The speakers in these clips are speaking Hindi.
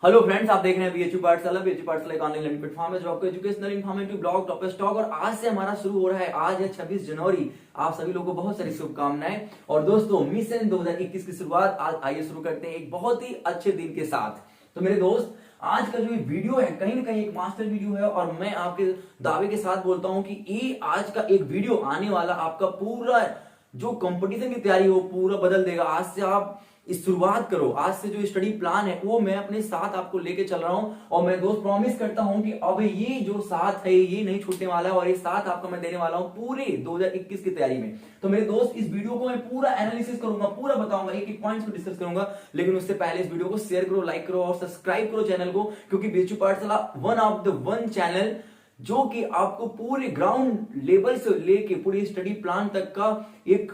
हेलो फ्रेंड्स, आप देख रहे हैं बीएचयू पाठशाला। बीएचयू पाठशाला एक ऑनलाइन लर्निंग प्लेटफॉर्म है जो आपको educational, informative, blog, top stock. और आज से हमारा शुरू हो रहा है। आज है 26 जनवरी। आप सभी लोगों को बहुत सारी शुभकामनाएं। और दोस्तों, मिशन 2021 की शुरुआत आज आइए शुरू करते हैं एक बहुत ही अच्छे दिन के साथ। तो मेरे दोस्त, आज का जो ये वीडियो है कहीं ना कहीं एक मास्टर वीडियो है। और मैं आपके दावे के साथ बोलता हूं कि ये आज का एक वीडियो आने वाला आपका पूरा जो कंपटीशन की तैयारी हो पूरा बदल देगा। आज से आप इस शुरुआत करो। आज से जो स्टडी प्लान है वो मैं अपने साथ आपको लेके चल रहा हूं। और मैं दोस्त प्रॉमिस करता हूं कि अब ये जो साथ है ये नहीं छूटने वाला है। और ये साथ आपको मैं देने वाला हूं पूरे 2021 की तैयारी में। तो मेरे दोस्त, इस वीडियो को मैं पूरा एनालिसिस करूंगा, पूरा बताऊंगा, एक एक पॉइंट्स को डिस्कस करूंगा। लेकिन उससे पहले इस वीडियो को शेयर करो, लाइक करो और सब्सक्राइब करो चैनल को। क्योंकि बीएचयू पाठशाला one of the one channel जो कि आपको पूरे ग्राउंड लेवल से लेके पूरी स्टडी प्लान तक का एक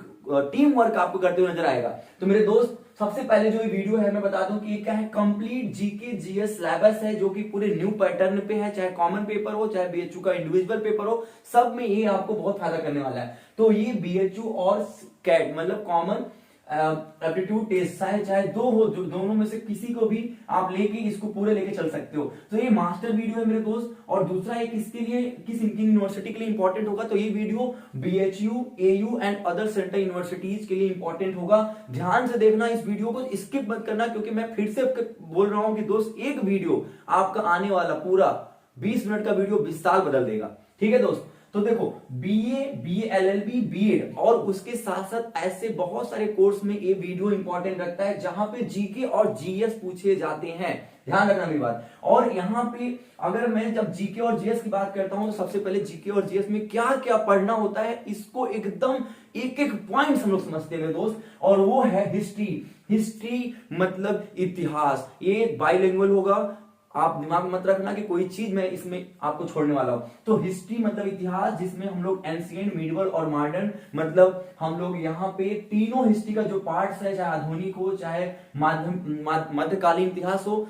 टीम वर्क आपको करते हुए नजर आएगा। तो मेरे दोस्त, सबसे पहले जो ये वीडियो है मैं बता दूं कि ये क्या है। कंप्लीट जीके जीएस सिलेबस है जो कि पूरे न्यू पैटर्न पे है। चाहे कॉमन पेपर हो, चाहे बीएचयू का इंडिविजुअल पेपर हो, सब में ये आपको बहुत फायदा करने वाला है। तो ये बीएचयू और कैट मतलब कॉमन एप्टीट्यूड टेस्ट चाहे दो हो, जो दोनों में से किसी को भी आप लेके इसको पूरे लेके चल सकते हो। तो ये मास्टर वीडियो है मेरे दोस्त। और दूसरा एक इसके लिए किस यूनिवर्सिटी के लिए इंपॉर्टेंट होगा, तो ये video BHU, AU and other central universities के लिए इंपॉर्टेंट होगा। ध्यान से देखना, इस वीडियो को स्किप मत करना। क्योंकि मैं फिर से बोल रहा हूं कि दोस्त, एक वीडियो आपका आने वाला पूरा 20 मिनट का वीडियो 20 साल बदल देगा। ठीक है दोस्त। तो देखो, बीए, बीएलएलबी, बीएड और उसके साथ साथ ऐसे बहुत सारे कोर्स में ये वीडियो इंपॉर्टेंट रखता है जहां पे जीके और जीएस पूछे जाते हैं। ध्यान रखना मेरी बात। और यहां पे अगर मैं जब जीके और जीएस की बात करता हूं तो सबसे पहले जीके और जीएस में क्या क्या पढ़ना होता है, इसको एकदम एक एक पॉइंट हम लोग समझते हैं मेरे दोस्त। और वो है हिस्ट्री। हिस्ट्री मतलब इतिहास। ये बाइलिंगुअल होगा। आप दिमाग मत रखना कि कोई चीज मैं इसमें आपको छोड़ने वाला हूं। तो हिस्ट्री मतलब इतिहास, जिसमें हम लोग एंशिएंट, मिडिवल और मॉडर्न मतलब हम लोग यहाँ पे तीनों हिस्ट्री का जो पार्ट्स है, चाहे आधुनिक हो, चाहे मध्यकालीन इतिहास हो,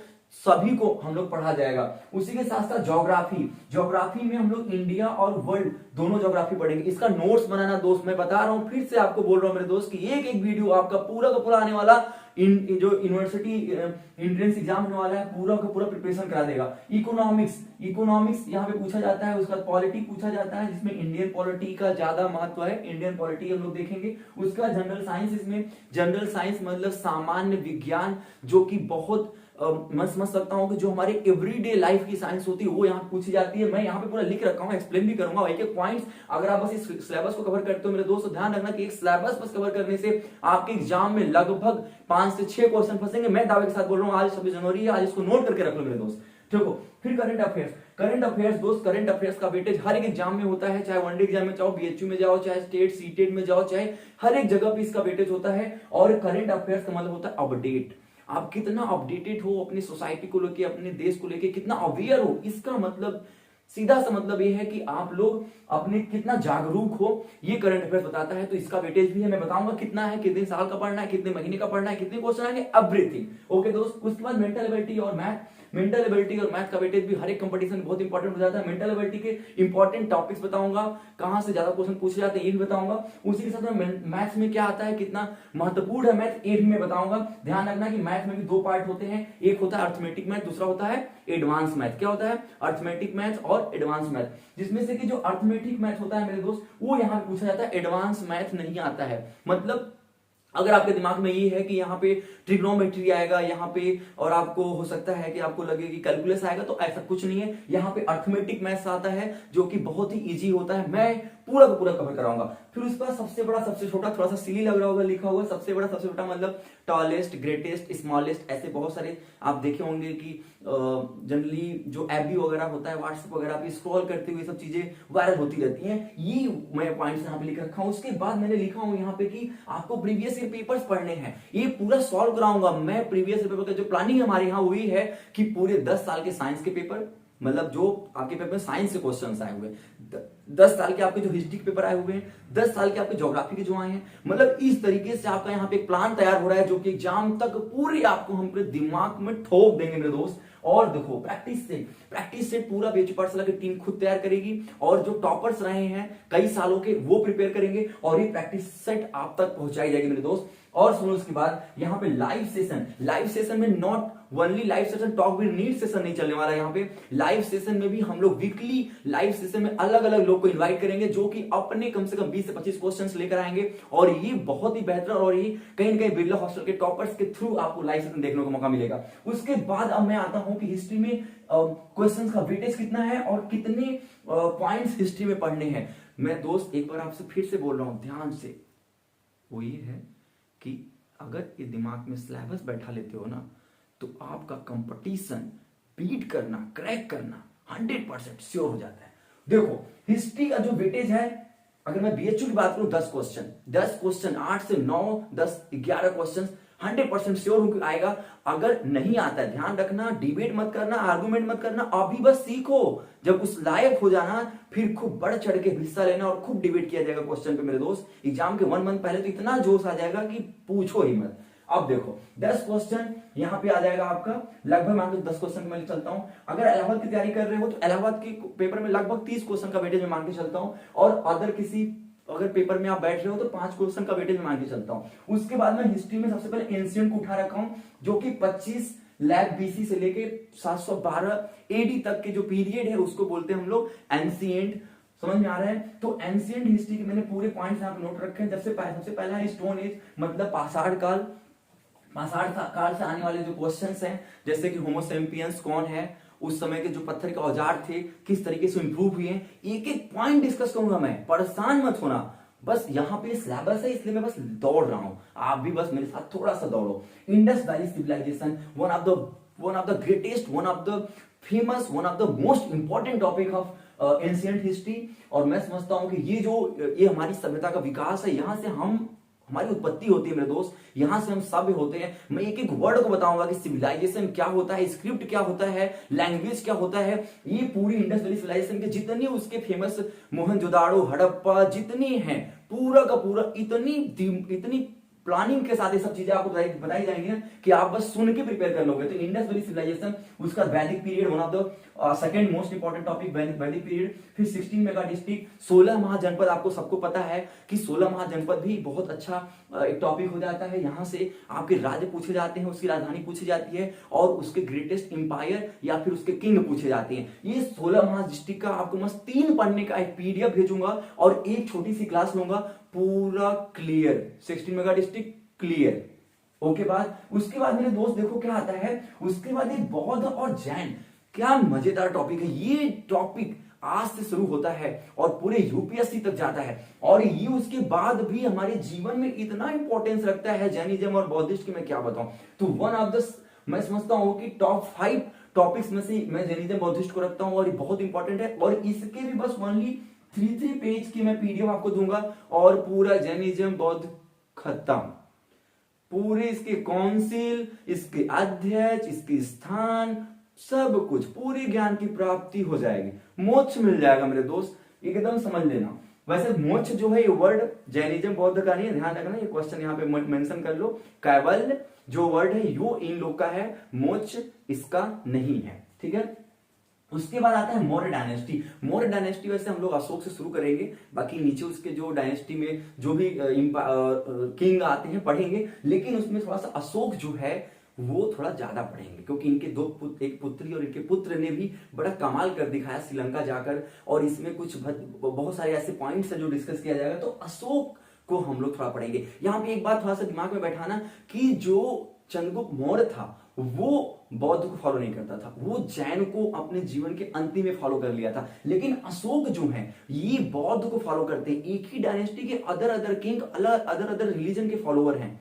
सभी को हम लोग पढ़ा जाएगा। उसी के साथ साथ ज्योग्राफी। ज्योग्राफी में हम लोग इंडिया और वर्ल्ड दोनों ज्योग्राफी पढ़ेंगे। इसका नोट्स बनाना दोस्त, मैं बता रहा हूं, फिर से आपको बोल रहा हूं मेरे दोस्त कि एक एक वीडियो आपका पूरा का पूरा आने वाला जो यूनिवर्सिटी एंट्रेंस एग्जाम होने वाला है पूरा का पूरा प्रिपरेशन करा देगा। इकोनॉमिक्स यहाँ पे पूछा जाता है। उसका पॉलिटी पूछा जाता है, जिसमें इंडियन पॉलिटी का ज्यादा महत्व है। इंडियन पॉलिटी हम लोग देखेंगे। उसका जनरल साइंस, इसमें जनरल साइंस मतलब सामान्य विज्ञान, जो कि बहुत मैं समझ सकता हूं कि जो हमारे एवरीडे लाइफ की साइंस होती है वो यहाँ पूछी जाती है। मैं यहाँ पे पूरा लिख रखा हूँ, एक्सप्लेन भी करूंगा एक एक पॉइंट्स। अगर आप बस इस सिलेबस को कवर करते हो मेरे दोस्तों, ध्यान रखना कि एक सिलेबस बस कवर करने से आपके एग्जाम में लगभग 5 से 6 क्वेश्चन फंसेंगे। मैं दावे के साथ बोल रहा हूँ। आज 26 जनवरी है, आज इसको नोट करके रख लो मेरे दोस्त। देखो, फिर करंट अफेयर्स दोस्त, करंट अफेयर्स का वेटेज हर एक एग्जाम में होता है। चाहे वनडे एग्जाम में जाओ, बीएचयू में जाओ, चाहे स्टेट सीटेट में जाओ, चाहे हर एक जगह पे इसका वेटेज होता है। और करंट अफेयर्स का मतलब होता है अपडेट। आप कितना अपडेटेड हो अपनी सोसाइटी को लेके, अपने देश को लेके, कितना अवेयर हो, इसका मतलब सीधा सा मतलब ये है कि आप लोग अपने कितना जागरूक हो, ये करंट अफेयर्स बताता है। तो इसका वेटेज भी है, मैं बताऊंगा कितना है, कितने साल का पढ़ना है, कितने महीने का पढ़ना है, कितने क्वेश्चन आएंगे, एवरीथिंग। ओके दोस्त। उसके बाद मेंटल एबिलिटी और मैथ का वेटेज भी हर एक कंपटीशन में बहुत इंपॉर्टेंट हो जाता है। मेंटल एबिलिटी के इंपॉर्टेंट टॉपिक्स बताऊंगा, कहां से ज्यादा क्वेश्चन पूछे जाते हैं ये भी बताऊंगा। उसी के साथ में मैथ्स में क्या आता है, कितना महत्वपूर्ण है मैथ, ये भी मैं बताऊंगा। ध्यान रखना कि मैथ में भी 2 पार्ट होते हैं। एक होता है अर्थमेटिक मैथ, दूसरा होता है एडवांस मैथ। क्या होता है? अर्थमेटिक मैथ और एडवांस मैथ। जिसमें से कि जो अर्थमेटिक मैथ होता है मेरे दोस्त, वो यहाँ पे पूछा जाता है, एडवांस मैथ नहीं आता है। मतलब अगर आपके दिमाग में ये है कि यहाँ पे ट्रिग्नोमेट्री आएगा यहाँ पे, और आपको हो सकता है कि आपको लगे कि कैलकुलस आएगा, तो ऐसा कुछ नहीं है। यहाँ पे अर्थमेटिक मैथ्स आता है जो कि बहुत ही इजी होता है। मैं पूरा का पूरा कवर कराऊंगा। फिर उसके बाद सबसे बड़ा सबसे छोटा, थोड़ा सा सिली लग रहा होगा लिखा होगा, सबसे बड़ा सबसे छोटा मतलब टॉलेस्ट, ग्रेटेस्ट, स्मॉलेस्ट, ऐसे बहुत सारे आप देखे होंगे कि जनरली जो एबी वगैरह होता है, व्हाट्सएप वगैरह पे स्क्रॉल करते हुए सब चीजें वायरल होती रहती हैं। ये मैं पॉइंट्स यहाँ पे लिख रखा हूँ। उसके बाद मैंने लिखा हूँ यहाँ पे कि आपको प्रीवियस ईयर पेपर्स पढ़ने हैं, ये पूरा सॉल्व कराऊंगा मैं। प्रीवियस ईयर पेपर का जो प्लानिंग हमारे यहाँ हुई है कि पूरे 10 साल के साइंस के पेपर, मतलब जो आपके पेपर में साइंस से क्वेश्चंस आए हुए, 10 साल के आपके जो हिस्ट्री के पेपर आए हुए हैं, 10 साल के आपके ज्योग्राफी के जो आए हैं, मतलब इस तरीके से आपका यहाँ पे एक प्लान तैयार हो रहा है जो कि एग्जाम तक पूरी आपको हम पूरे दिमाग में ठोक देंगे मेरे दोस्त। और देखो, प्रैक्टिस सेट पूरा बीएचयू पाठशाला की टीम खुद तैयार करेगी। और जो टॉपर्स रहे हैं कई सालों के, वो प्रिपेयर करेंगे और ये प्रैक्टिस सेट आप तक पहुंचाई जाएगी मेरे दोस्त। और सुनो, उसके बाद यहाँ पे लाइव सेशन में not only live session, talk with need session नहीं चलने वाला यहाँ पे। लाइव सेशन में भी हम लोग वीकली लाइव सेशन में अलग अलग लोग को इन्वाइट करेंगे जो कि अपने कम से कम 20 से 25 क्वेश्चंस लेकर आएंगे, और ये बहुत ही बेहतर, और ये कहीं न कहीं बिरला हॉस्टल के टॉपर्स के थ्रू आपको लाइव सेशन देखने को मौका मिलेगा। उसके बाद अब मैं आता हूं कि हिस्ट्री में क्वेश्चंस का वेटेज कितना है और कितने पॉइंट्स हिस्ट्री में पढ़ने हैं। मैं दोस्त एक बार आपसे फिर से बोल रहा हूं ध्यान से, वो ये है कि अगर ये दिमाग में सिलेबस बैठा लेते हो ना तो आपका कंपटीशन बीट करना, क्रैक करना 100% श्योर हो जाता है। देखो हिस्ट्री का जो वेटेज है, अगर मैं बीएचयू की बात करूं 10 क्वेश्चन 8 से 9 10 11 क्वेश्चन 100% श्योर हूं कि आएगा। अगर नहीं आता है, ध्यान रखना, डिबेट मत करना, आर्गुमेंट मत करना, अभी बस सीखो। जब उस लायक हो जाना फिर खूब बढ़ चढ़ के हिस्सा लेना और खूब डिबेट किया जाएगा क्वेश्चन पे। मेरे दोस्त एग्जाम के 1 मंथ पहले तो इतना जोश आ जाएगा कि पूछो ही मत। अब देखो 10 क्वेश्चन यहां पे आ जाएगा आपका, लगभग मान लो 10 क्वेश्चन मैं चलता हूं। अगर इलाहाबाद की तैयारी कर रहे हो तो इलाहाबाद के पेपर में लगभग 30 क्वेश्चन का वेटेज में मान के चलता हूं, और अदर किसी अगर पेपर में आप बैठ रहे हो तो 5 क्वेश्चन का वेटेज में मान के चलता हूं। उसके बाद मैं हिस्ट्री में सबसे पहले एंशिएंट को उठा रखा हूं, जो कि 25 लाख बीसी से लेके 712 एडी तक के जो पीरियड है उसको बोलते हैं हम लोग एंशिएंट। समझ में आ रहा है? तो एंशिएंट हिस्ट्री के मैंने पूरे पॉइंट्स यहाँ पे नोट रखे हैं। सबसे पहला है स्टोन एज, मतलब पाषाण काल। पाषाण काल से आने वाले जो क्वेश्चंस हैं, जैसे कि होमो सैपियंस कौन है, उस समय के जो पत्थर के औजार थे किस तरीके से इंप्रूव हुए हैं, एक एक पॉइंट डिस्कस करूंगा मैं, परेशान मत होना। बस यहाँ पे सिलेबस है इसलिए मैं बस दौड़ रहा हूं, आप भी बस मेरे साथ थोड़ा सा दौड़ो। Indus Valley civilization, one of the greatest, one of the famous, one of the most important topic of ancient history. और मैं समझता हूं कि ये हमारी सभ्यता का विकास है, यहां से हमारी उत्पत्ति होती है मेरे दोस्त, यहां से हम सभ्य होते हैं। मैं एक एक वर्ड को बताऊंगा कि सिविलाइजेशन क्या होता है, स्क्रिप्ट क्या होता है, लैंग्वेज क्या होता है। ये पूरी इंडस वैली सिविलाइजेशन के जितनी उसके फेमस मोहनजोदाड़ो, हड़प्पा जितनी हैं, पूरा का पूरा इतनी प्लानिंग के साथ ये सब चीजें आपको बताई जाएंगी ना कि आप बस सुन के प्रिपेयर कर लोगे। तो इंडस वैली सिविलाइजेशन, उसका वैदिक period, one of the second most important topic वैदिक पीरियड। फिर 16 मेगा डिस्ट्रिक्ट, 16 महाजनपद। आपको सबको पता है कि 16 महाजनपद भी बहुत अच्छा एक टॉपिक हो जाता है। यहां से आपके राज्य पूछे जाते हैं, उसकी राजधानी पूछी जाती है, और उसके ग्रेटेस्ट इंपायर या फिर उसके किंग पूछे जाते हैं। ये 16 महा डिस्ट्रिक्ट का आपको मस्त 3 पढ़ने का एक पीडीएफ भेजूंगा और एक छोटी सी क्लास लूंगा, पूरा clear, 16 mega district clear. Okay उसके बाद मेरे दोस्त देखो क्या आता है, उसके बाद ये बौद्ध और जैन। क्या मजेदार टॉपिक है ये। टॉपिक आज से शुरू होता है और पूरे यूपीएससी तक जाता है, और ये उसके बाद भी हमारे जीवन में इतना इंपॉर्टेंस रखता है जैनिज्म और बौद्धिस्ट की मैं क्या बताऊं। तो वन ऑफ द, मैं समझता हूं कि टॉप 5 टॉपिक्स में से मैं जैनिज्म बौद्धिस्ट को रखता हूं, और ये बहुत इंपॉर्टेंट है। और इसके भी बस ओनली 3 पेज की मैं पीडीएफ आपको दूंगा और पूरा जैनिज्म बौद्ध खत्म। पूरे इसके काउंसिल, इसके अध्यक्ष, इसके स्थान, सब कुछ, पूरी ज्ञान की प्राप्ति हो जाएगी, मोक्ष मिल जाएगा मेरे दोस्त, एकदम समझ लेना। वैसे मोक्ष जो है ये वर्ड जैनिज्म बौद्ध का नहीं है, ध्यान रखना, ये क्वेश्चन यहाँ पे मेंशन कर लो। कैवल्य जो वर्ड है यो इन लोग का है, मोक्ष इसका नहीं है, ठीक है। उसके बाद आता है मौर्य डायनेस्टी। मौर्य डायनेस्टी वैसे हम लोग अशोक से शुरू करेंगे, बाकी नीचे उसके जो डायनेस्टी में जो भी किंग आते हैं पढ़ेंगे, लेकिन उसमें थोड़ा सा अशोक जो है वो थोड़ा ज्यादा पढ़ेंगे, क्योंकि इनके एक पुत्री और इनके पुत्र ने भी बड़ा कमाल कर दिखाया श्रीलंका जाकर, और इसमें कुछ बहुत सारे ऐसे पॉइंट्स है जो डिस्कस किया जाएगा। तो अशोक को हम लोग थोड़ा पढ़ेंगे। यहाँ पे एक बात थोड़ा सा दिमाग में बैठाना कि जो चंद्रगुप्त मौर्य था वो बौद्ध को फॉलो नहीं करता था, वो जैन को अपने जीवन के अंतिम में फॉलो कर लिया था। लेकिन अशोक जो है ये बौद्ध को फॉलो करते हैं। एक ही डायनेस्टी के अदर किंग अदर रिलीजन के फॉलोअर हैं।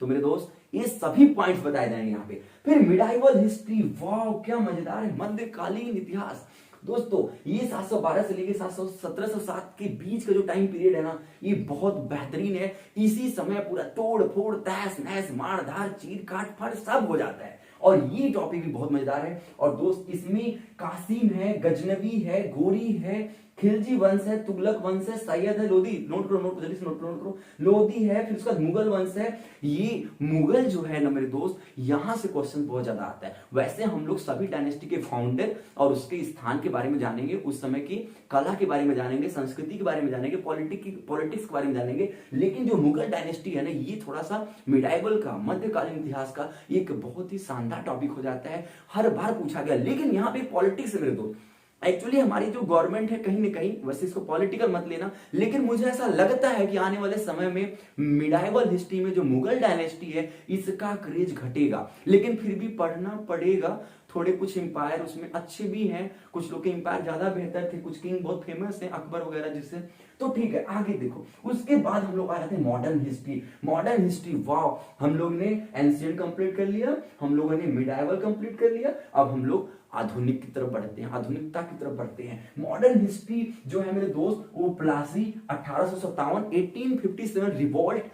तो मेरे दोस्त ये सभी पॉइंट्स बताए जाएंगे यहाँ पे। फिर मिडाइवल हिस्ट्री, वाह क्या मजेदार है। मध्यकालीन इतिहास दोस्तों, ये 712 से लेके 1707 के बीच का जो टाइम पीरियड है ना, ये बहुत बेहतरीन है। इसी समय पूरा तोड़ फोड़, तहस नहस, मार धार, चीर काट फाड़ सब हो जाता है, और ये टॉपिक भी बहुत मजेदार है। और दोस्त इसमें कासिम है, गजनवी है, गोरी है, खिलजी वंश है, तुगलक वंश है, सैयद है, लोधी, नोट करो, नोट जल्दी से नोट करो, लोधी है, फिर उसका मुगल वंश है। ये मुगल जो है ना मेरे दोस्त, यहां से क्वेश्चन बहुत ज्यादा आता है। वैसे हम लोग सभी डायनेस्टी के फाउंडर और उसके स्थान के बारे में जानेंगे, उस समय की कला के बारे में जानेंगे, संस्कृति के बारे में जानेंगे, पॉलिटिक्स के बारे में जानेंगे। लेकिन जो मुगल डायनेस्टी है ना, ये थोड़ा सा मिडाइवल का, मध्यकालीन इतिहास का एक बहुत ही शानदार टॉपिक हो जाता है, हर बार पूछा गया। लेकिन यहाँ पे पॉलिटिक्स है मेरे दोस्त, एक्चुअली हमारी जो गवर्नमेंट है कहीं ना कहीं, वैसे इसको पॉलिटिकल मत लेना, लेकिन मुझे ऐसा लगता है कि आने वाले समय में मिडाइवल हिस्ट्री में जो मुगल डायनेस्टी है इसका क्रेज घटेगा। लेकिन फिर भी पढ़ना पड़ेगा, थोड़े कुछ एम्पायर उसमें अच्छे भी हैं, कुछ लोग के एम्पायर ज्यादा बेहतर थे, कुछ किंग बहुत फेमस हैं, अकबर वगैरह जिससे, तो ठीक है आगे देखो। उसके बाद हम लोग आ जाते हैं मॉडर्न हिस्ट्री। मॉडर्न हिस्ट्री, वाह, हम लोग ने एंशिएंट कंप्लीट कर लिया, हम लोगों ने मिडाइवल कंप्लीट कर लिया, अब हम लोग आधुनिक की तरफ बढ़ते हैं, आधुनिकता की तरफ बढ़ते हैं। मॉडर्न हिस्ट्री जो है मेरे दोस्त, वो प्लासी 1857, 1857 रिवॉल्ट,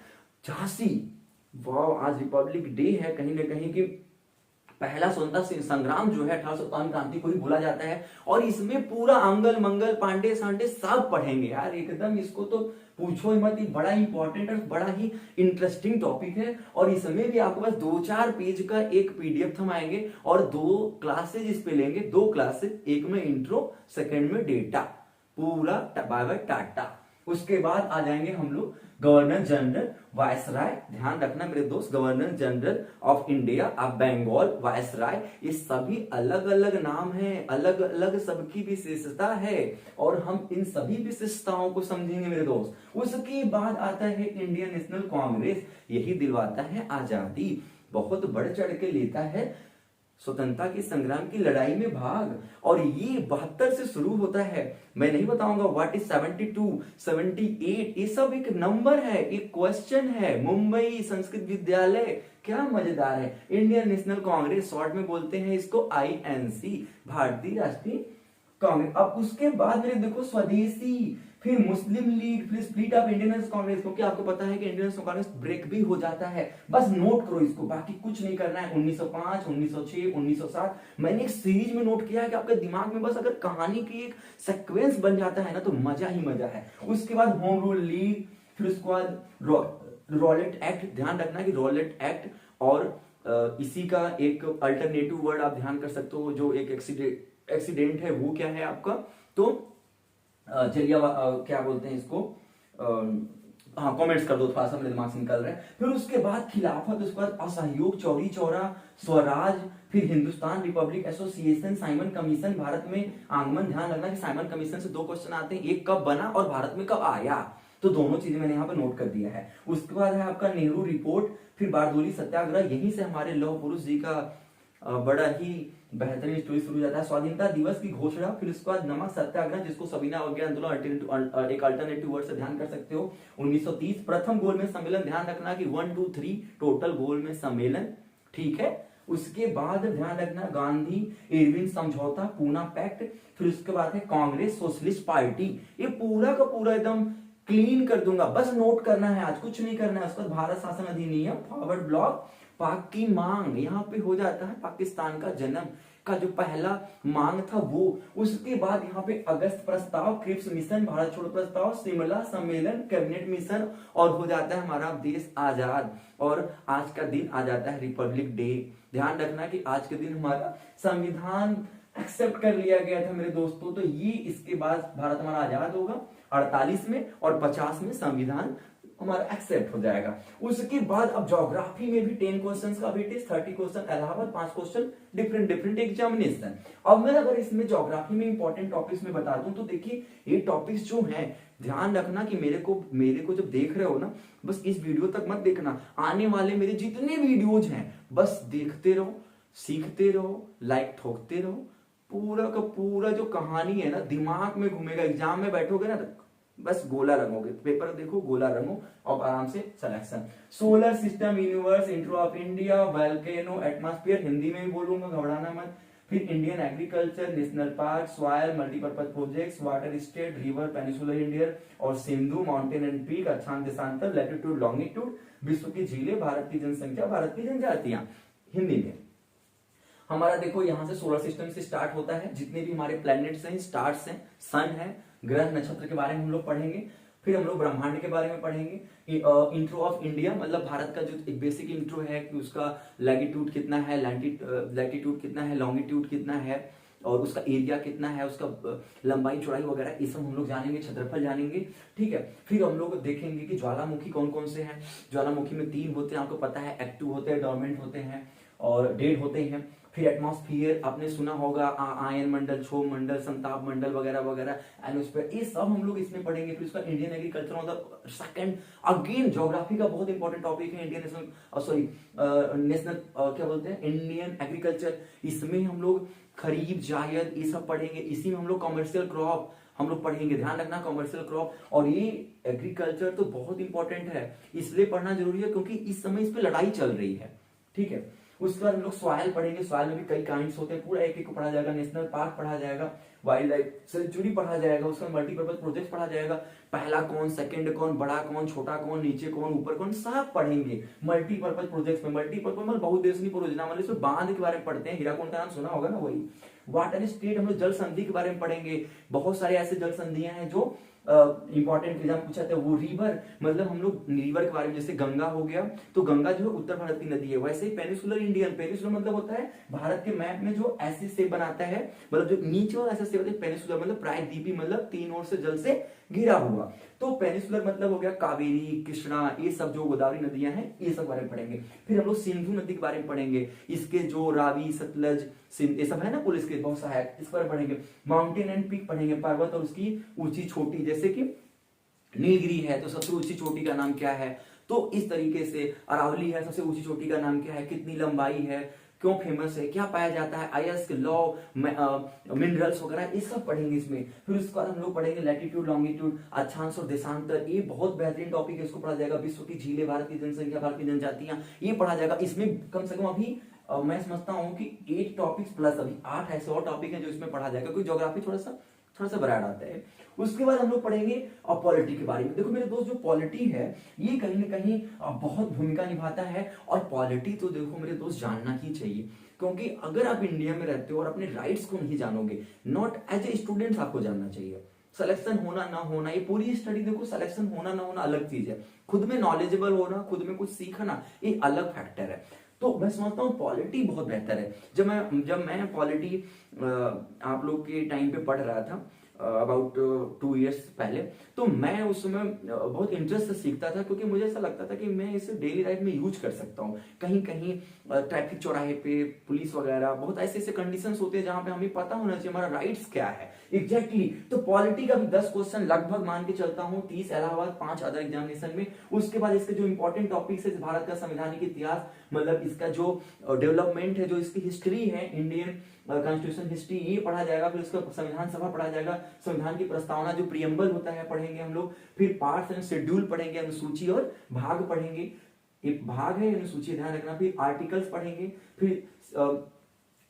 झांसी, वाह, आज रिपब्लिक डे है, कहीं ना कहीं की पहला स्वतंत्रता संग्राम जो है 1857 क्रांति को ही बोला जाता है। और इसमें पूरा अंगल मंगल पांडे सांडे सब पढ़ेंगे यार, एकदम इसको तो पूछो ही मत, बड़ा इंपॉर्टेंट और बड़ा ही इंटरेस्टिंग टॉपिक है। और इसमें भी आपके पास 2-4 पेज का एक पीडीएफ हम आएंगे और 2 क्लासेज इस पे लेंगे, 2 क्लासेज, एक में इंट्रो, सेकंड में डेटा, पूरा बाय बाय टाटा। उसके बाद आ जाएंगे हम लोग गवर्नर जनरल, वायसराय, ध्यान रखना मेरे दोस्त, governor general of India, of Bengal, viceroy, ये सभी अलग अलग नाम हैं, अलग अलग सबकी विशेषता है और हम इन सभी विशेषताओं को समझेंगे मेरे दोस्त। उसके बाद आता है इंडियन नेशनल कांग्रेस, यही दिलवाता है आजादी, बहुत बढ़ चढ़ के लेता है स्वतंत्रता की संग्राम की लड़ाई में भाग, और ये 72 से शुरू होता है। मैं नहीं बताऊंगा व्हाट इज 72, 78, ये सब एक नंबर है, एक क्वेश्चन है। मुंबई संस्कृत विद्यालय, क्या मजेदार है। इंडियन नेशनल कांग्रेस, शॉर्ट में बोलते हैं इसको INC, भारतीय राष्ट्रीय कांग्रेस। अब उसके बाद मेरे देखो स्वदेशी, फिर मुस्लिम लीग, फिर split of Indian national Congress, क्योंकि आपको पता है कि इंडियन नेशनल कांग्रेस ब्रेक भी हो जाता है। बस नोट करो इसको, बाकी कुछ नहीं करना है। 1905, 1906, 1907, मैंने एक सीरीज में नोट किया है कि आपके दिमाग में बस अगर कहानी की एक सीक्वेंस बन जाता है ना तो मजा ही मजा है। उसके बाद होम रूल लीग, फिर उसके बाद रॉलेट एक्ट, ध्यान रखना कि रॉलेट एक्ट, और इसी का एक अल्टरनेटिव वर्ड आप ध्यान कर सकते हो, जो एक एक्सीडेंट है वो क्या है आपका, तो चलिए क्या बोलते हैं इसको, हाँ कमेंट्स कर दो, थोड़ा सा मेरे दिमाग से निकल रहा है। फिर उसके बाद खिलाफत, उसके बाद असहयोग, चौरी चौरा, स्वराज, फिर Hindustan Republic association, Simon commission, Bharat में आगमन, ध्यान रखना कि साइमन कमीशन से 2 क्वेश्चन आते हैं, एक कब बना और भारत में कब आया, तो दोनों चीजें मैंने यहाँ पे नोट कर दिया है। उसके बाद है आपका नेहरू रिपोर्ट, फिर बारदोली सत्याग्रह, यहीं से हमारे लौह पुरुष जी का बड़ा ही बेहतरीन स्टोरी शुरू हो जाता है। स्वाधीनता दिवस की घोषणा, फिर उसके बाद नमक सत्याग्रह, जिसको सविना अवज्ञा आंदोलन एक अल्टरनेटिव वर्ड से ध्यान कर सकते हो। 1930 प्रथम गोलमेज सम्मेलन, ध्यान रखना कि 1, 2, 3 टोटल गोलमेज सम्मेलन, ठीक है। उसके बाद ध्यान रखना गांधी इरविन समझौता, पूना पैक्ट, फिर उसके बाद है कांग्रेस सोशलिस्ट पार्टी। ये पूरा का पूरा एकदम क्लीन कर दूंगा, बस नोट करना है, आज कुछ नहीं करना है। उसके बाद भारत शासन अधिनियम, फॉरवर्ड ब्लॉक, पाक की मांग, यहाँ पे हो जाता है पाकिस्तान का जन्म का जो पहला मांग था वो। उसके बाद यहाँ पे अगस्त प्रस्ताव, क्रिप्स मिशन, भारत छोड़ो प्रस्ताव, शिमला सम्मेलन, कैबिनेट मिशन, और हो जाता है हमारा देश आजाद। और आज का दिन आ जाता है रिपब्लिक डे। ध्यान रखना कि आज के दिन हमारा संविधान एक्सेप्ट कर लिया गया था मेरे दोस्तों। तो ये इसके बाद भारत हमारा आजाद होगा 48 में, और 50 में संविधान हमारा एक्सेप्ट हो जाएगा। उसके बाद अब ज्योग्राफी में भी 10 क्वेश्चंस का weightage, 30 question Allahabad, 5 question different examination. अब मैं अगर इसमें ज्योग्राफी में इंपॉर्टेंट टॉपिक्स में बता दूं तो देखिए ये टॉपिक्स जो हैं, ध्यान रखना कि मेरे को जब देख रहे हो ना, बस इस वीडियो तक मत देखना, आने वाले मेरे जितने वीडियोज हैं बस देखते रहो, सीखते रहो, लाइक ठोकते रहो। पूरा का पूरा जो कहानी है ना दिमाग में घूमेगा। एग्जाम में बैठोगे ना तो बस गोला रंगोगे, पेपर देखो गोला रंगो और आराम से selection. Solar system, universe, intro of India, volcano, atmosphere, Hindi में भी बोलूंगा, घबराना मत। फिर Indian agriculture, national park, soil, multipurpose projects, water state, river, peninsular India और सिंधु, माउंटेन एंड पीक, अक्षांश देशांतर, लैटिट्यूड लॉन्गिट्यूड, विश्व की झीलें, भारत की जनसंख्या, भारत की जनजातियां, हिंदी में। हमारा देखो यहां से सोलर सिस्टम से स्टार्ट होता है, जितने भी हमारे प्लैनेट्स हैं, स्टार्स हैं, सन है, ग्रह नक्षत्र के बारे में हम लोग पढ़ेंगे। फिर हम लोग ब्रह्मांड के बारे में पढ़ेंगे। इंट्रो ऑफ इंडिया, मतलब भारत का जो एक बेसिक इंट्रो है कि उसका लैटिट्यूड कितना है, लैटिट्यूड कितना है, लॉन्गिट्यूड कितना है, और उसका एरिया कितना है, उसका लंबाई चौड़ाई वगैरह, ये सब हम लोग जानेंगे, क्षेत्रफल जानेंगे। ठीक है, फिर हम लोग देखेंगे कि ज्वालामुखी कौन कौन से हैं। ज्वालामुखी में 3 होते हैं, आपको पता है, एक्टिव होते हैं, डोरमेंट होते हैं और डेड होते हैं। फिर एटमॉस्फेयर आपने सुना होगा, आयन मंडल, क्षोभ मंडल, संताप मंडल वगैरह वगैरह, एटमॉस्फेयर, ये सब हम लोग इसमें पढ़ेंगे। फिर उसका इंडियन एग्रीकल्चर मतलब सेकंड, अगेन ज्योग्राफी का बहुत इंपॉर्टेंट टॉपिक है, इंडियन नेशनल क्या बोलते हैं, इंडियन एग्रीकल्चर। इसमें हम लोग खरीफ, जायद, ये सब पढ़ेंगे। इसी में हम लोग कॉमर्शियल क्रॉप हम लोग पढ़ेंगे। ध्यान रखना, कॉमर्शियल क्रॉप। और ये एग्रीकल्चर तो बहुत इंपॉर्टेंट है, इसलिए पढ़ना जरूरी है क्योंकि इस समय इस पे लड़ाई चल रही है। ठीक है, उसके बाद हम लोग सॉइल पढ़ेंगे। सॉइल में भी कई काइंड्स होते हैं, पूरा एक एक को पढ़ा जाएगा। नेशनल पार्क पढ़ा जाएगा, वाइल्ड लाइफ सेंचुरी पढ़ा जाएगा, उसका मल्टीपर्पज प्रोजेक्ट पढ़ा जाएगा। पहला कौन, सेकंड कौन, बड़ा कौन, छोटा कौन, नीचे कौन, ऊपर कौन, सब पढ़ेंगे मल्टीपर्पज प्रोजेक्ट में। मल्टीपर्पज मतलब बहुउद्देशीय परियोजना, मतलब इसमें बांध के बारे में पढ़ते हैं, हीराकुंड का नाम सुना होगा ना, वही। वाटर स्टेट, हम लोग जल संधि के बारे में पढ़ेंगे। बहुत सारे ऐसे जल संधियां हैं जो इंपॉर्टेंट एग्जाम पूछा था। वो रिवर, मतलब हम लोग रिवर के बारे में, जैसे गंगा हो गया, तो गंगा जो है उत्तर भारत की नदी है। वैसे ही पेनिसुलर इंडियन, पेनिसुलर मतलब होता है भारत के मैप में जो ऐसे शेप बनाता है, मतलब जो नीचे वाला ऐसा शेप होता है पेनिसुलर, मतलब प्रायद्वीपीय, मतलब 3 ओर से जल से घिरा हुआ। तो पेनिसुलर मतलब हो गया कावेरी, कृष्णा, ये सब जो गोदावरी नदियां हैं, ये सब बारे में पढ़ेंगे। फिर हम लोग सिंधु नदी के बारे में पढ़ेंगे, इसके जो रावी, सतलज, सिंध, ये सब है ना पुलिस के बहुत सहायक, इस पर पढ़ेंगे। माउंटेन एंड पीक पढ़ेंगे, पर्वत और उसकी ऊंची छोटी, जैसे कि नीलगिरी है तो सबसे ऊंची चोटी का नाम क्या है, तो इस तरीके से अरावली है, सबसे ऊंची चोटी का नाम क्या है, कितनी लंबाई है, क्यों फेमस है, क्या पाया जाता है, अयस्क, लॉ, मिनरल्स वगैरह, ये सब पढ़ेंगे इसमें। फिर उसके बाद हम लोग पढ़ेंगे लैटिट्यूड, लॉन्गिट्यूड, अक्षांश और देशांतर। ये बहुत बेहतरीन टॉपिक है, इसको पढ़ा जाएगा। विश्व की झीलें, भारत की जनसंख्या, भारत की जनजातियां, ये पढ़ा जाएगा। इसमें कम से कम अभी मैं समझता हूँ कि 8 टॉपिक्स प्लस अभी 8 ऐसे और टॉपिक हैं जो इसमें पढ़ा जाएगा, क्योंकि ज्योग्राफी थोड़ा सा बराड आता है। उसके बाद हम लोग पढ़ेंगे और पॉलिटी के बारे में। देखो मेरे दोस्त, जो पॉलिटी है ये कहीं ना कहीं बहुत भूमिका निभाता है, और पॉलिटी तो देखो मेरे दोस्त जानना ही चाहिए, क्योंकि अगर आप इंडिया में रहते हो और अपने राइट्स को नहीं जानोगे, नॉट एज ए स्टूडेंट आपको जानना चाहिए। सिलेक्शन होना ना होना, ये पूरी स्टडी देखो, सिलेक्शन होना ना होना अलग चीज है, खुद में नॉलेजेबल होना, खुद में कुछ सीखना, ये अलग फैक्टर है। तो मैं समझता हूँ पॉलिटी बहुत बेहतर है। जब मैं पॉलिटी आप लोग के टाइम पे पढ़ रहा था, अबाउट 2 इयर्स पहले, तो मैं उस समय बहुत इंटरेस्ट से सीखता था, क्योंकि मुझे ऐसा लगता था कि मैं इसे डेली लाइफ में यूज कर सकता हूँ। कहीं कहीं ट्रैफिक चौराहे पे पुलिस वगैरह, बहुत ऐसे ऐसे कंडीशंस होते हैं जहां पे हमें पता होना चाहिए हमारा राइट्स क्या है एग्जैक्टली। तो पॉलिटी का भी 10 क्वेश्चन लगभग मान के चलता हूँ, 30 इलाहाबाद, 5 अदर एग्जामिनेशन में। उसके बाद इसके जो इंपॉर्टेंट टॉपिक्स है, भारत का संवैधानिक इतिहास, मतलब इसका जो डेवलपमेंट है, जो इसकी हिस्ट्री है, इंडियन कॉन्स्टिट्यूशन हिस्ट्री, ये पढ़ा जाएगा। फिर उसका संविधान सभा पढ़ा जाएगा, संविधान की प्रस्तावना जो प्रियम्बल होता है पढ़ेंगे हम लोग। फिर पार्ट्स एंड शेड्यूल पढ़ेंगे, अनुसूची और भाग पढ़ेंगे, एक भाग है अनुसूची, ध्यान रखना। फिर आर्टिकल्स पढ़ेंगे, फिर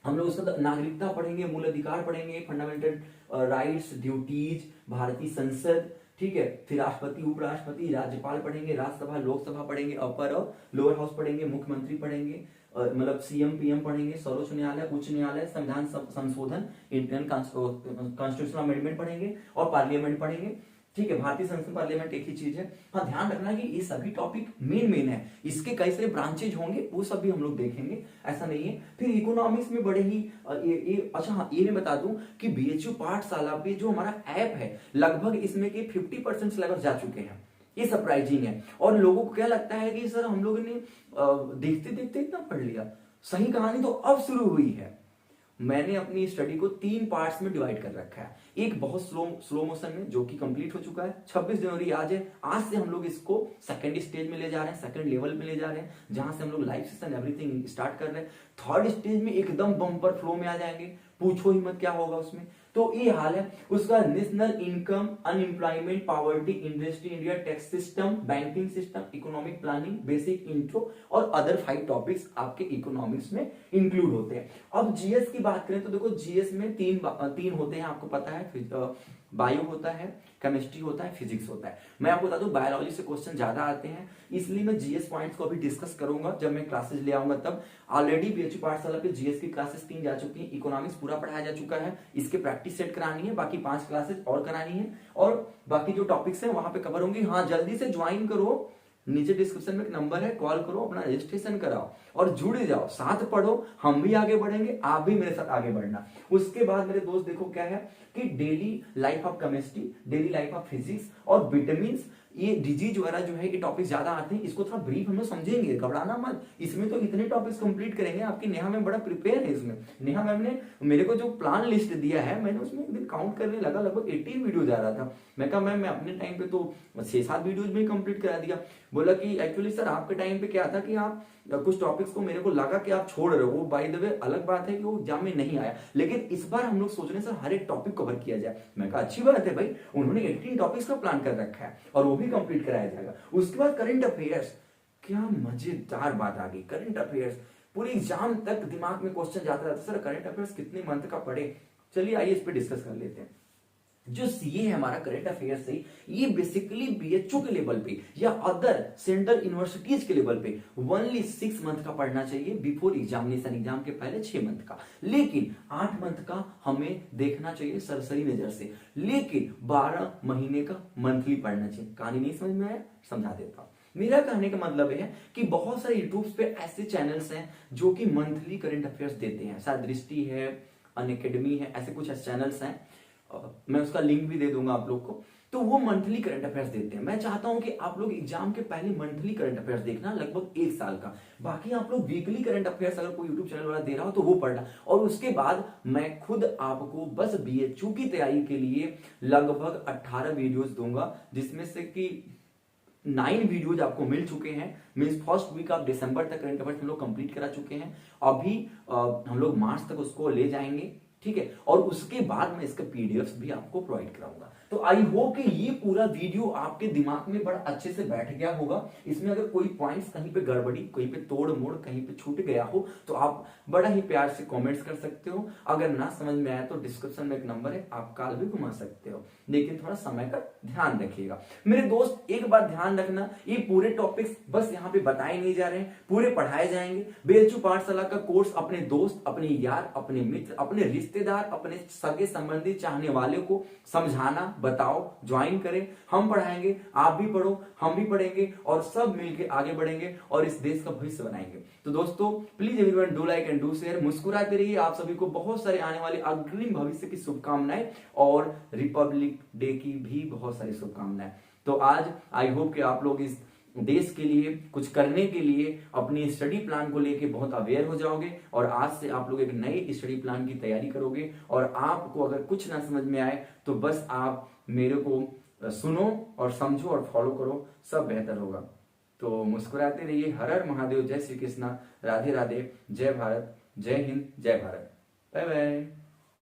हम लोग उसका नागरिकता पढ़ेंगे, मूल अधिकार पढ़ेंगे, फंडामेंटल राइट्स, ड्यूटीज, भारतीय संसद, ठीक है। फिर राष्ट्रपति, उपराष्ट्रपति, राज्यपाल पढ़ेंगे, राज्यसभा, लोकसभा पढ़ेंगे, अपर और लोअर हाउस पढ़ेंगे, मुख्यमंत्री पढ़ेंगे, मतलब सीएम, पीएम पढ़ेंगे, सर्वोच्च न्यायालय, उच्च न्यायालय, संविधान संशोधन, इंडियन कॉन्स्टिट्यूशनल अमेंडमेंट पढ़ेंगे, और पार्लियामेंट पढ़ेंगे। ठीक है, भारतीय संसद, पार्लियामेंट एक ही चीज है। हाँ, ध्यान रखना कि ये सभी टॉपिक मेन है, इसके कई सारे ब्रांचेज होंगे, वो सब भी हम लोग देखेंगे, ऐसा नहीं है। फिर इकोनॉमिक्स में बड़े ही अच्छा हाँ, ये मैं बता दूं कि बीएचयू पाठशाला पे जो हमारा ऐप है, लगभग इसमें के 50% सिलेबस जा चुके हैं। ये सरप्राइजिंग है, और लोगों को क्या लगता है कि सर हम लोगों ने देखते देखते इतना पढ़ लिया। सही कहानी तो अब शुरू हुई है। मैंने अपनी स्टडी को 3 पार्ट्स में डिवाइड कर रखा है। एक बहुत स्लो मोशन में, जो कि कंप्लीट हो चुका है, 26 जनवरी आज है। आज से हम लोग इसको सेकंड स्टेज में ले जा रहे हैं, सेकंड लेवल में ले जा रहे हैं, जहां से हम लोग लाइव सेशन एवरीथिंग स्टार्ट कर रहे हैं। थर्ड स्टेज में एकदम बम्पर फ्लो में आ जाएंगे, पूछो ही मत क्या होगा उसमें। तो ये हाल है उसका। National income, unemployment, poverty, industry, India, tax system, banking system, economic planning, basic intro और अदर 5 टॉपिक्स आपके इकोनॉमिक्स में इंक्लूड होते हैं। अब जीएस की बात करें तो देखो, जीएस में तीन होते हैं, आपको पता है। है, बायो होता है, केमिस्ट्री होता है, फिजिक्स होता है। मैं आपको बता दूं बायोलॉजी से क्वेश्चन ज्यादा आते हैं, इसलिए मैं जीएस पॉइंट्स को अभी डिस्कस करूंगा जब मैं क्लासेस ले आऊंगा तब। ऑलरेडी बीएचयू पाठशाला पे जीएस की क्लासेस 3 जा चुकी हैं, इकोनॉमिक्स पूरा पढ़ाया जा चुका है, इसके प्रैक्टिस सेट करानी है, बाकी 5 क्लासेस और करानी है और बाकी जो टॉपिक्स हैं वहां पे कवर होंगी। हाँ, जल्दी से ज्वाइन करो, नीचे डिस्क्रिप्शन में एक नंबर है, कॉल करो, अपना रजिस्ट्रेशन कराओ और जुड़ जाओ, साथ पढ़ो, हम भी आगे बढ़ेंगे, आप भी मेरे साथ आगे बढ़ना। उसके बाद मेरे दोस्त देखो क्या है कि daily life of chemistry, daily life of physics और विटामिन, ये डिजीज वगैरह जो है ये टॉपिक ज्यादा आते हैं, इसको थोड़ा ब्रीफ हम लोग समझेंगे, घबराना मत। इसमें तो इतने टॉपिक्स कंप्लीट करेंगे, आपकी नेहा मैम बड़ा प्रिपेयर है इसमें। नेहा मैम ने मेरे को जो प्लान लिस्ट दिया है, मैंने उसमें एक दिन काउंट करने लगा, लगभग 18 वीडियो जा रहा था। मैं कहा मैम मैं अपने टाइम पे तो 6-7 वीडियोज में कंप्लीट करा दिया। बोला कि एक्चुअली सर आपके टाइम पे क्या था कि आप कुछ टॉपिक्स को मेरे को लगा कि आप छोड़ रहे हो, वो बाय द वे अलग बात है कि वो एग्जाम में नहीं आया, लेकिन इस बार हम लोग सोच रहे हैं सर हर एक टॉपिक कवर किया जाए। मैं कहा अच्छी बात है भाई, उन्होंने 18 टॉपिक्स का प्लान कर रखा है और वो भी कंप्लीट कराया जाएगा। उसके बाद करंट अफेयर्स, क्या मजेदार बात आ गई, करंट अफेयर्स पूरी एग्जाम तक दिमाग में क्वेश्चन जाता रहता सर करंट अफेयर्स कितने मंथ का पढ़े। चलिए आइए इस पे डिस्कस कर लेते हैं। जो सीए है हमारा करंट अफेयर्स से, ये बेसिकली बीएचयू के लेवल पे या अदर सेंट्रल यूनिवर्सिटीज के लेवल पे ओनली 6 मंथ का पढ़ना चाहिए बिफोर एग्जामिनेशन, एग्जाम के पहले 6 मंथ का, लेकिन 8 मंथ का हमें देखना चाहिए सरसरी नजर से, लेकिन 12 महीने का मंथली पढ़ना चाहिए। कहानी नहीं समझ में आया, समझा देता हूं। मेरा कहने का मतलब है कि बहुत सारे यूट्यूब पे ऐसे चैनल्स हैं जो कि मंथली करंट अफेयर्स देते हैं, शायद दृष्टि है, अनअकैडमी है, ऐसे कुछ चैनल्स हैं, मैं उसका लिंक भी दे दूंगा आप लोग को। तो वो मंथली करंट अफेयर्स देते हैं। मैं चाहता हूं कि आप लोग एग्जाम के पहले मंथली करंट अफेयर्स देखना, लगभग 1 साल का। बाकी आप लोग वीकली करंट अफेयर्स अगर कोई यूट्यूब चैनल वाला दे रहा हो तो वो पढ़ना, और उसके बाद मैं खुद आपको बस बीएचयू की तैयारी के लिए लगभग 18 वीडियोस दूंगा, जिसमें से कि 9 वीडियोज आपको मिल चुके हैं। Means first week of December तक करंट अफेयर्स हम लोग कंप्लीट करा चुके हैं, अभी हम लोग मार्च तक उसको ले जाएंगे, ठीक है। और उसके बाद मैं इसका पीडीएफ भी आपको प्रोवाइड कराऊंगा। तो आई होप कि ये पूरा वीडियो आपके दिमाग में बड़ा अच्छे से बैठ गया होगा। इसमें अगर कोई पॉइंट्स कहीं पे गड़बड़ी, कहीं पे तोड़ मोड़, कहीं पे छूट गया हो तो आप बड़ा ही प्यार से कमेंट्स कर सकते हो। अगर ना समझ में आया तो डिस्क्रिप्शन में एक नंबर है, आप कॉल भी घुमा सकते हो, लेकिन थोड़ा समय का ध्यान रखिएगा। मेरे दोस्त एक बात ध्यान रखना, ये पूरे टॉपिक्स बस यहाँ पे बताए नहीं जा रहे हैं, पूरे पढ़ाए जाएंगे। बीएचयू पाठशाला का कोर्स अपने दोस्त, अपने यार, अपने मित्र, अपने रिश्तेदार, अपने सगे संबंधी चाहने वाले को समझाना, बताओ, ज्वाइन करें। हम पढ़ाएंगे, आप भी पढ़ो, हम भी पढ़ेंगे और सब मिलके आगे बढ़ेंगे और इस देश का भविष्य बनाएंगे। तो दोस्तों please everyone do like and do share. मुस्कुराते रहिए। आप सभी को बहुत सारे आने वाले अग्रिम भविष्य की शुभकामनाएं और रिपब्लिक डे की भी बहुत सारी शुभकामनाएं। तो आज आई होप कि आप लोग इस देश के लिए कुछ करने के लिए अपनी स्टडी प्लान को लेके बहुत अवेयर हो जाओगे और आज से आप लोग एक नए स्टडी प्लान की तैयारी करोगे। और आपको अगर कुछ ना समझ में आए तो बस आप मेरे को सुनो और समझो और फॉलो करो, सब बेहतर होगा। तो मुस्कुराते रहिए। हर हर महादेव, जय श्री कृष्णा, राधे राधे, जय भारत, जय हिंद, जय भारत, बाय बाय।